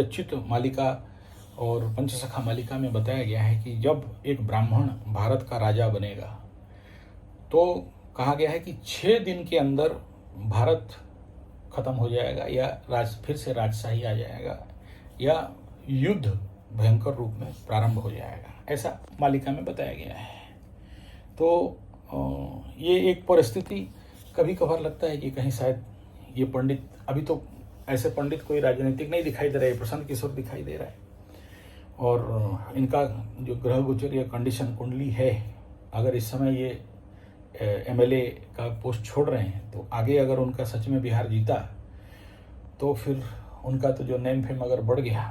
अच्युत मालिका और पंचसखा मालिका में बताया गया है कि जब एक ब्राह्मण भारत का राजा बनेगा तो कहा गया है कि 6 दिन के अंदर भारत खत्म हो जाएगा या फिर से राजशाही आ जाएगा या युद्ध भयंकर रूप में प्रारंभ हो जाएगा, ऐसा मालिका में बताया गया है। तो ये एक परिस्थिति कभी कभार लगता है कि कहीं शायद ये पंडित, अभी तो ऐसे पंडित कोई राजनीतिक नहीं दिखाई दे रहा है, प्रशांत किशोर दिखाई दे रहा है, और इनका जो ग्रह गोचर या कंडीशन कुंडली है, अगर इस समय ये एमएलए का पोस्ट छोड़ रहे हैं तो आगे अगर उनका सच में बिहार जीता तो फिर उनका तो जो नेम फेम अगर बढ़ गया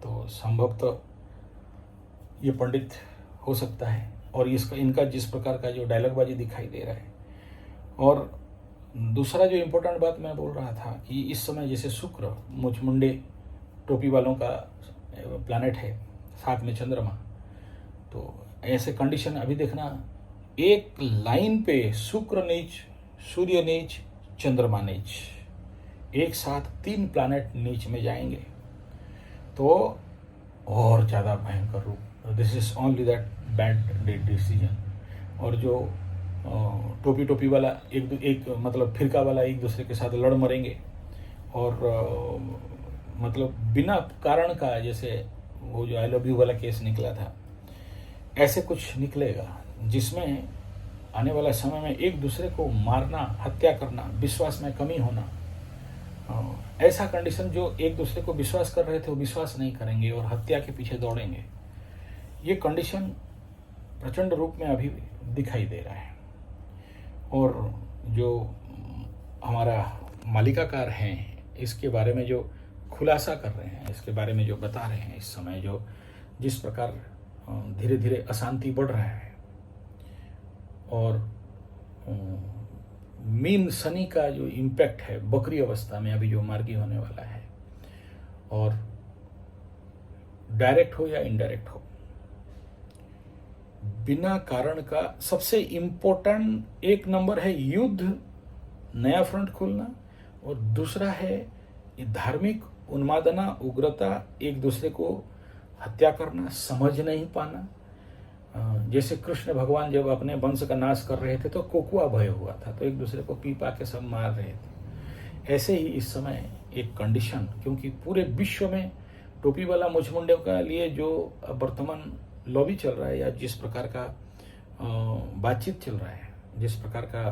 तो संभवतः ये पंडित हो सकता है। और इनका जिस प्रकार का जो डायलॉगबाजी दिखाई दे रहा है, और दूसरा जो इम्पोर्टेंट बात मैं बोल रहा था कि इस समय जैसे शुक्र मुचमुंडे टोपी वालों का प्लैनेट है, साथ में चंद्रमा, तो ऐसे कंडीशन अभी देखना, एक लाइन पे शुक्र नीच, सूर्य नीच, चंद्रमा नीच, एक साथ 3 प्लैनेट नीच में जाएंगे तो और ज़्यादा भयंकर रूप। This is only that bad decision. और जो टोपी वाला एक मतलब फिरका वाला एक दूसरे के साथ लड़ मरेंगे, और मतलब बिना कारण का, जैसे वो जो आई लव यू वाला केस निकला था, ऐसे कुछ निकलेगा जिसमें आने वाला समय में एक दूसरे को मारना, हत्या करना, विश्वास में कमी होना, ऐसा कंडीशन, जो एक दूसरे को विश्वास कर रहे थे वो विश्वास नहीं करेंगे और हत्या के पीछे दौड़ेंगे, ये कंडीशन प्रचंड रूप में अभी दिखाई दे रहा है। और जो हमारा मालिकाकार हैं इसके बारे में जो खुलासा कर रहे हैं, इसके बारे में जो बता रहे हैं, इस समय जो जिस प्रकार धीरे धीरे अशांति बढ़ रहा है, और मीन शनि का जो इम्पैक्ट है बकरी अवस्था में अभी जो मार्गी होने वाला है, और डायरेक्ट हो या इनडायरेक्ट हो, बिना कारण का सबसे इम्पोर्टेंट एक नंबर है युद्ध, नया फ्रंट खोलना, और दूसरा है धार्मिक उन्मादना, उग्रता, एक दूसरे को हत्या करना, समझ नहीं पाना। जैसे कृष्ण भगवान जब अपने वंश का नाश कर रहे थे तो कोकुआ भय हुआ था, तो एक दूसरे को पी पा के सब मार रहे थे। ऐसे ही इस समय एक कंडीशन, क्योंकि पूरे विश्व में टोपी वाला मुचमुंडे का लिए जो वर्तमान लॉबी चल रहा है, या जिस प्रकार का बातचीत चल रहा है, जिस प्रकार का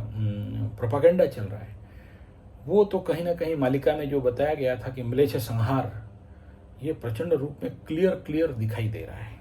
प्रोपागेंडा चल रहा है, वो तो कहीं ना कहीं मालिका में जो बताया गया था कि म्लेच्छ संहार, ये प्रचंड रूप में क्लियर दिखाई दे रहा है।